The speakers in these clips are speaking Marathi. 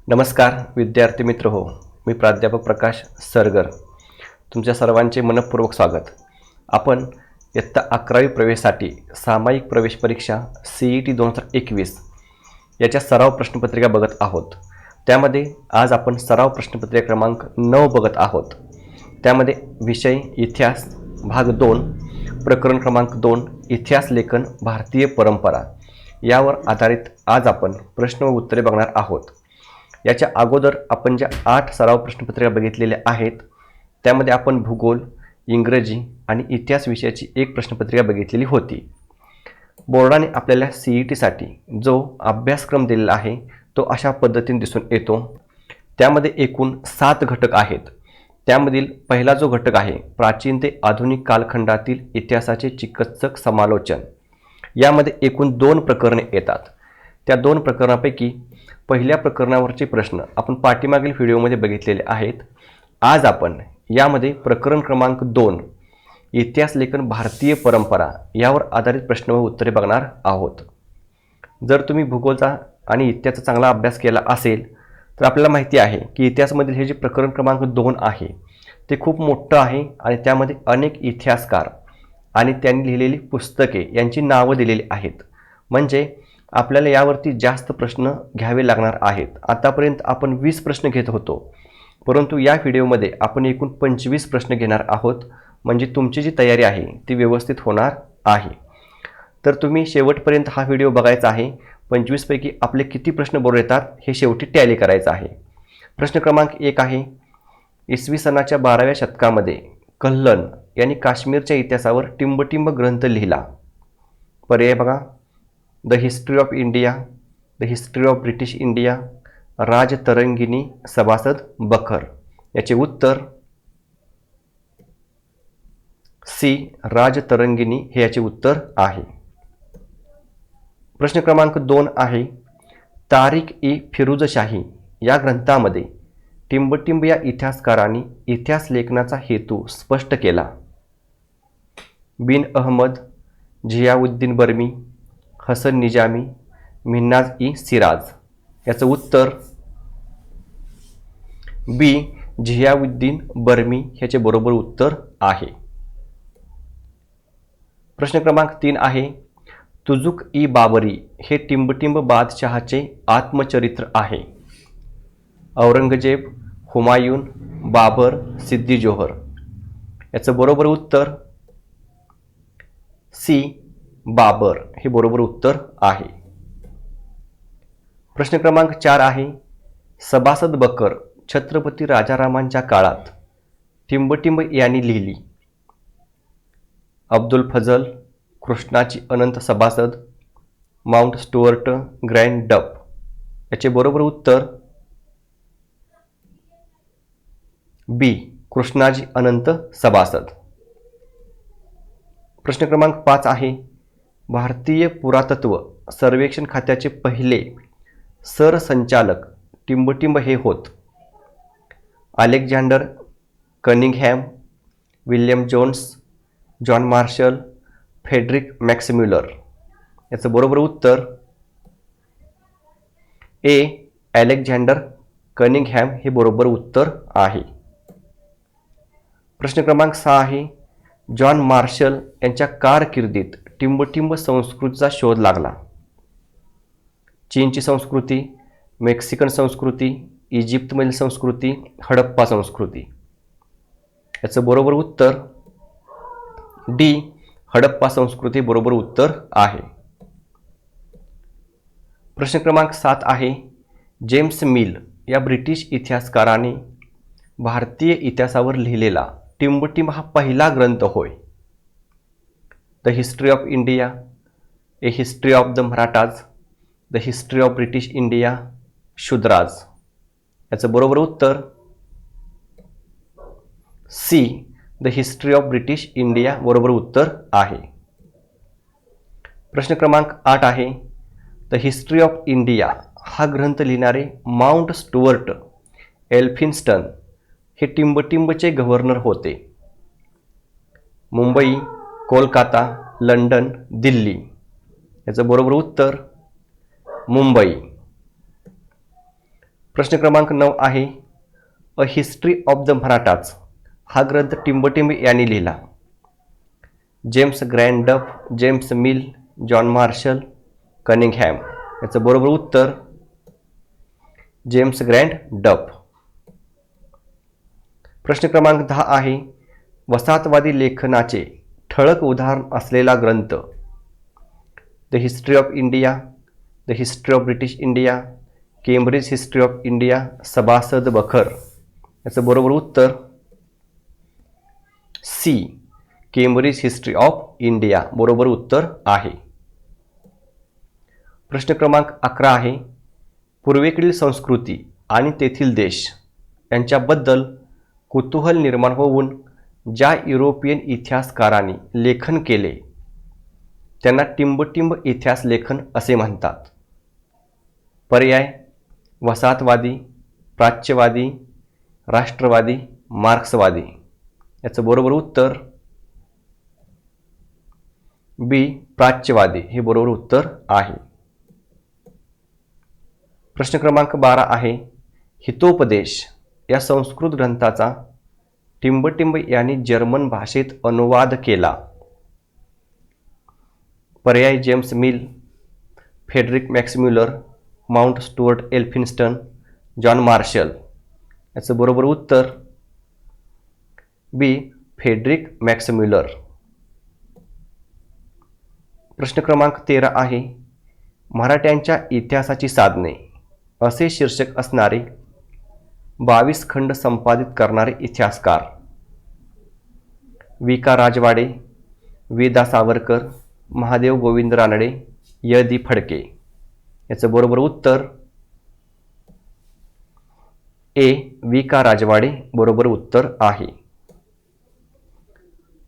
नमस्कार विद्यार्थी मित्र हो, मी प्राध्यापक प्रकाश सरगर तुमच्या सर्वांचे मनपूर्वक स्वागत। आपण इयत्ता 11वी प्रवेशासाठी सामायिक प्रवेश परीक्षा CET 2021 याच्या सराव प्रश्नपत्रिका बघत आहोत। त्यामध्ये आज आपण सराव प्रश्नपत्रिका क्रमांक 9 बघत आहोत। त्यामध्ये विषय इतिहास भाग 2 प्रकरण क्रमांक 2 इतिहास लेखन भारतीय परंपरा यावर आधारित आज आपण प्रश्न व उत्तरे बघणार आहोत। याच्या अगोदर आपण ज्या 8 सराव प्रश्नपत्रिका बघितलेल्या आहेत त्यामध्ये आपण भूगोल, इंग्रजी आणि इतिहास विषयाची एक प्रश्नपत्रिका बघितलेली होती। बोर्डाने आपल्याला CET साठी जो अभ्यासक्रम दिलेला आहे तो अशा पद्धतीने दिसून येतो। त्यामध्ये एकूण 7 घटक आहेत। त्यामधील पहिला जो घटक आहे प्राचीन ते आधुनिक कालखंडातील इतिहासाचे चिकित्सक समालोचन, यामध्ये एकूण 2 प्रकरणे येतात। त्या 2 प्रकरणापैकी पहिल्या प्रकरणावरचे प्रश्न आपण पाठीमागील व्हिडिओमध्ये बघितलेले आहेत। आज आपण यामध्ये प्रकरण क्रमांक 2 इतिहास लेखन भारतीय परंपरा यावर आधारित प्रश्न व उत्तरे बघणार आहोत। जर तुम्ही भूगोलचा आणि इतिहासाचा चांगला अभ्यास केला असेल तर आपल्याला माहिती आहे की इतिहासामधील हे जे प्रकरण क्रमांक 2 आहे ते खूप मोठं आहे आणि त्यामध्ये अनेक इतिहासकार आणि त्यांनी लिहिलेली पुस्तके यांची नावे दिलेली आहेत। म्हणजे आपल्याला यावरती जास्त प्रश्न घ्यावे लागणार आहेत। आतापर्यंत आपण 20 प्रश्न घेत होतो, परंतु या व्हिडिओमध्ये आपण एकूण 25 प्रश्न घेणार आहोत। म्हणजे तुमची जी तयारी आहे ती व्यवस्थित होणार आहे। तर तुम्ही शेवटपर्यंत हा व्हिडिओ बघायचा आहे। 25 पैकी आपले किती प्रश्न बरोबर येतात हे शेवटी टॅली करायचं आहे। प्रश्न क्रमांक 1 आहे, इसवी सनाच्या 12व्या शतकामध्ये कल्हण यांनी काश्मीरच्या इतिहासावर टिंबटिंब ग्रंथ लिहिला। पर्याय बघा, the history of India, the history of British India, Rajatarangini, सभासद बखर। याचे उत्तर सी, राजतरंगिणी हे याचे उत्तर आहे। प्रश्न क्रमांक 2 आहे, तारिख-ए-फिरोजशाही या ग्रंथामध्ये टिंबटिंब या इतिहासकारांनी इतिहास लेखनाचा हेतू स्पष्ट केला। बिन अहमद, झियाउद्दीन बर्मी, हसन निजामी, मिन्हाज-इ-सिराज। याचं उत्तर बी, झियाउद्दीन बर्मी ह्याचे बरोबर उत्तर आहे। प्रश्न क्रमांक 3 आहे, तुझुक-इ-बाबरी हे टिंबटिंब बादशहाचे आत्मचरित्र आहे। औरंगजेब, हुमायून, बाबर, सिद्दी जोहर। याचं बरोबर उत्तर सी, बाबर हे बरोबर उत्तर आहे। प्रश्न क्रमांक 4 आहे, सभासद बखर छत्रपती राजारामांच्या काळात टिंबटिंब यांनी लिहिली। अब्दुल फजल, कृष्णाची अनंत सभासद, माउंट स्टुअर्ट, ग्रँड डप। याचे बरोबर उत्तर बी, कृष्णाजी अनंत सभासद। प्रश्न क्रमांक 5 आहे, भारतीय पुरातत्व सर्वेक्षण खात्याचे पहिले सरसंचालक टिंबटिंब हे होत। Alexander Cunningham, William Jones, John Marshall, Friedrich Max Muller. याचं बरोबर उत्तर ए, अलेक्झांडर कनिंगहॅम हे बरोबर उत्तर आहे। प्रश्न क्रमांक 6 आहे, जॉन मार्शल यांच्या कारकिर्दीत टिंबटिंब संस्कृतीचा शोध लागला। चीनची संस्कृती, मेक्सिकन संस्कृती, इजिप्तमधील संस्कृती, हडप्पा संस्कृती। याचं बरोबर उत्तर डी, हडप्पा संस्कृती बरोबर उत्तर आहे। प्रश्न क्रमांक 7 आहे, जेम्स मिल या ब्रिटिश इतिहासकाराने भारतीय इतिहासावर लिहिलेला टिंबटिंब हा पहिला ग्रंथ होय। The history of India, a history of the Marathas, the history of British India, Shudras. याचं बरोबर उत्तर C, the history of British India बरोबर उत्तर आहे। प्रश्न क्रमांक 8 आहे, द हिस्ट्री ऑफ इंडिया हा ग्रंथ लिहिणारे माउंट स्टुअर्ट एल्फिन्स्टन हे टिंबटिंबचे गव्हर्नर होते। मुंबई, कोलकाता, लंडन, दिल्ली। याचं बरोबर उत्तर मुंबई। प्रश्न क्रमांक 9 आहे a history of the Marathas हा ग्रंथ टिंबटिंब यांनी लिहिला. जेम्स ग्रँड डफ, James mill, John Marshall, Cunningham. याचं बरोबर उत्तर जेम्स ग्रँड डफ. प्रश्न क्रमांक 10 आहे वसाहतवादी लेखनाचे ठळक उदाहरण असलेला ग्रंथ. The history of India, the history of British India, Cambridge history of India, Sabhasad Bakhar. याचं बरोबर उत्तर C, Cambridge history of India बरोबर उत्तर आहे. प्रश्न क्रमांक 11 आहे पूर्वेकडील संस्कृती आणि तेथील देश यांच्याबद्दल कुतूहल निर्माण होऊन ज्या युरोपियन इतिहासकारांनी लेखन केले त्यांना टिंबटिंब इतिहास लेखन असे म्हणतात. पर्याय वसाहतवादी, प्राच्यवादी, राष्ट्रवादी, मार्क्सवादी. याचं बरोबर उत्तर बी, प्राच्यवादी हे बरोबर उत्तर आहे. प्रश्न क्रमांक 12 आहे हितोपदेश या संस्कृत ग्रंथाचा टिंबटिंब यांनी जर्मन भाषेत अनुवाद केला. पर्याय James Mill, Friedrich Max Muller, Mountstuart Elphinstone, John Marshall. याचं बरोबर उत्तर बी, फेडरिक मॅक्सम्युलर. प्रश्न क्रमांक 13 आहे मराठ्यांच्या इतिहासाची साधने असे शीर्षक असणारे 22 खंड संपादित करणारे इतिहासकार. वि. का. राजवाडे, वि. दा. सावरकर, महादेव गोविंद रानडे, य. दि. फडके. याचं बरोबर उत्तर ए, वि. का. राजवाडे बरोबर उत्तर आहे.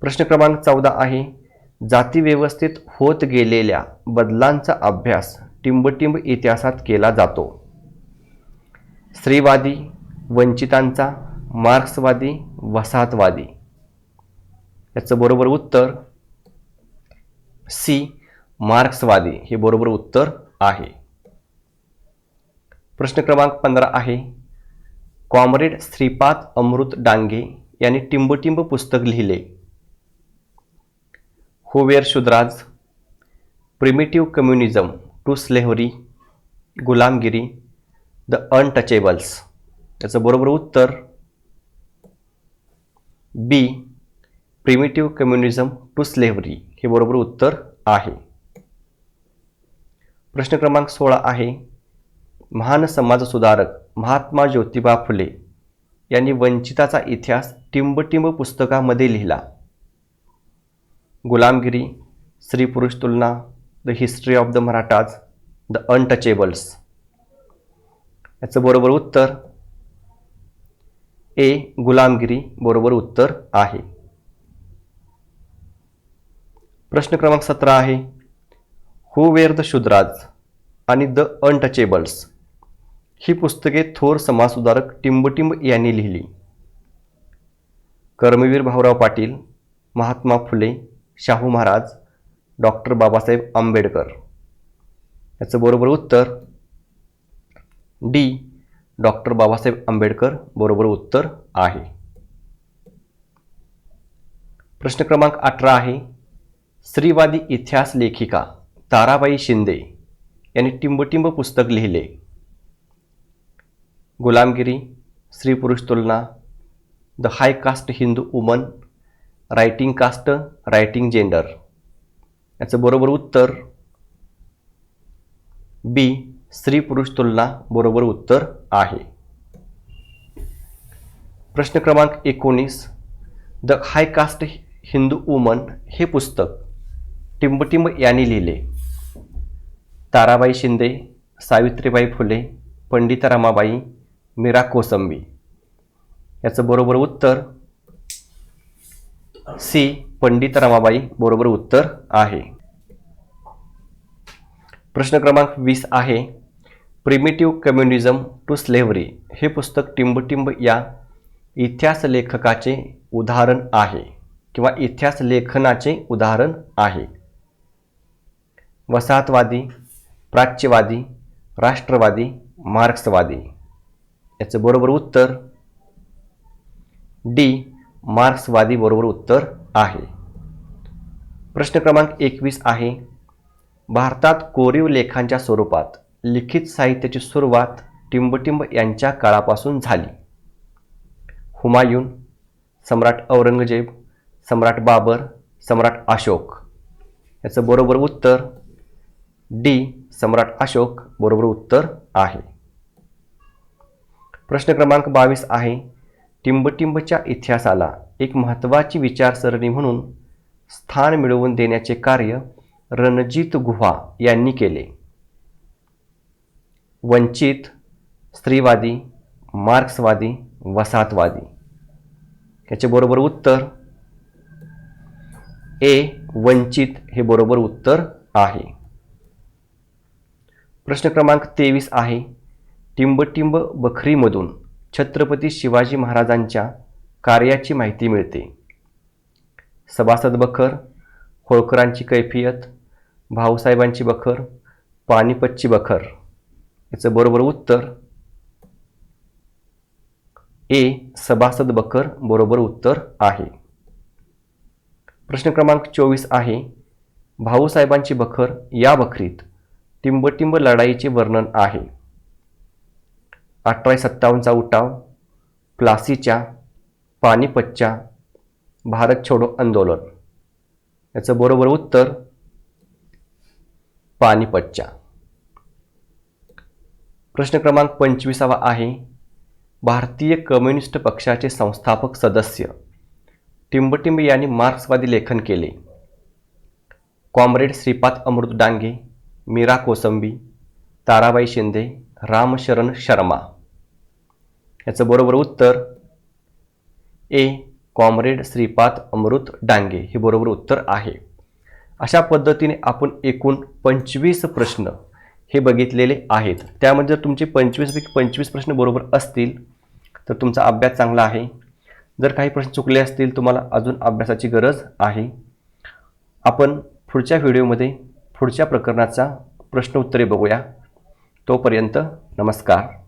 प्रश्न क्रमांक 14 आहे जातीव्यवस्थेत होत गेलेल्या बदलांचा अभ्यास टिंबटिंब इतिहासात केला जातो. स्त्रीवादी, वंचितांचा, मार्क्सवादी, वसाहतवादी. याचं बरोबर उत्तर सी, मार्क्सवादी हे बरोबर उत्तर आहे. प्रश्न क्रमांक 15 आहे कॉम्रेड श्रीपाद अमृत डांगे यांनी टिंबटिंब पुस्तक लिहिले. Who were Shudras, primitive communism to slavery, Gulamgiri, the untouchables. याचं बरोबर उत्तर B, primitive communism to slavery हे बरोबर उत्तर आहे. प्रश्न क्रमांक 16 आहे महान समाजसुधारक महात्मा ज्योतिबा फुले यांनी वंचिताचा इतिहास टिंबटिंब पुस्तकामध्ये लिहिला. गुलामगिरी, Stri Purush Tulana, the history of the Marathas, the untouchables. याचं बरोबर उत्तर ए, गुलामगिरी बरोबर उत्तर आहे. प्रश्न क्रमांक 17 आहे हू वेअर द शुद्राज आणि द अनटचेबल्स ही पुस्तके थोर समाजसुधारक टिंबटिंब यांनी लिहिली. कर्मवीर भाऊराव पाटील, महात्मा फुले, शाहू महाराज, डॉक्टर बाबासाहेब आंबेडकर. याचं बरोबर उत्तर डी, डॉक्टर बाबासाहेब आंबेडकर बरोबर उत्तर आहे. प्रश्न क्रमांक 18 आहे स्त्रीवादी इतिहास लेखिका ताराबाई शिंदे यांनी टिंबटिंब पुस्तक लिहिले. गुलामगिरी, Stri Purush Tulana, the high caste Hindu woman, writing caste, writing gender. याचं बरोबर उत्तर बी, स्त्री पुरुष तुलना बरोबर उत्तर आहे. प्रश्न क्रमांक 19 the high caste Hindu woman हे पुस्तक टिंबटिंब यांनी लिहिले. ताराबाई शिंदे, सावित्रीबाई फुले, पंडिता रमाबाई, मीरा कोसंबी. याचं बरोबर उत्तर सी, पंडित रमाबाई बरोबर उत्तर आहे. प्रश्न क्रमांक 20 आहे प्रिमिटिव्ह कम्युनिझम टू स्लेव्हरी हे पुस्तक टिंबटिंब या इतिहास लेखकाचे उदाहरण आहे किंवा इतिहास लेखनाचे उदाहरण आहे. वसाहतवादी, प्राच्यवादी, राष्ट्रवादी, मार्क्सवादी. याचं बरोबर उत्तर डी मार्क्सवादी बरोबर उत्तर आहे. प्रश्न क्रमांक 21 आहे. भारतात कोरीव लेखांच्या स्वरूपात लिखित साहित्याची सुरुवात टिंबटिंब यांच्या काळापासून झाली. हुमायून, सम्राट औरंगजेब, सम्राट बाबर, सम्राट अशोक. याचं बरोबर उत्तर डी सम्राट अशोक बरोबर उत्तर आहे. प्रश्न क्रमांक 22 आहे. टिंबटिंबच्या इतिहासाला एक महत्त्वाची विचारसरणी म्हणून स्थान मिळवून देण्याचे कार्य रणजित गुहा यांनी केले. वंचित, स्त्रीवादी, मार्क्सवादी, वसाहतवादी. याचे बरोबर उत्तर ए वंचित हे बरोबर उत्तर आहे. प्रश्न क्रमांक 23 आहे. टिंबटिंब बखरीमधून छत्रपती शिवाजी महाराजांच्या कार्याची माहिती मिळते. सभासद बखर, होळकरांची कैफियत, भाऊसाहेबांची बखर, पानिपतची बखर. याचं बरोबर उत्तर ए सभासद बखर बरोबर उत्तर आहे. प्रश्न क्रमांक 24 आहे. भाऊसाहेबांची बखर या बखरीत टिंबटिंब लढाईचे वर्णन आहे. 1857चा उठाव, प्लासीच्या, पानिपतच्या, भारत छोडो आंदोलन. याचं बरोबर उत्तर पानिपतच्या. प्रश्न क्रमांक 25 आहे. भारतीय कम्युनिस्ट पक्षाचे संस्थापक सदस्य टिंबटिंब यांनी मार्क्सवादी लेखन केले. कॉम्रेड श्रीपाद अमृत डांगे, मीरा कोसंबी, ताराबाई शिंदे, रामशरण शर्मा. याचं बरोबर उत्तर ए कॉम्रेड श्रीपाद अमृत डांगे हे बरोबर उत्तर आहे. अशा पद्धतीने आपण एकूण 25 प्रश्न हे बघितलेले आहेत. त्यामध्ये जर तुमचे 25पैकी 25 प्रश्न बरोबर असतील तर तुमचा अभ्यास चांगला आहे. जर काही प्रश्न चुकले असतील तुम्हाला अजून अभ्यासाची गरज आहे. आपण पुढच्या व्हिडिओमध्ये पुढच्या प्रकरणाचा प्रश्न उत्तरे बघूया. तोपर्यंत नमस्कार.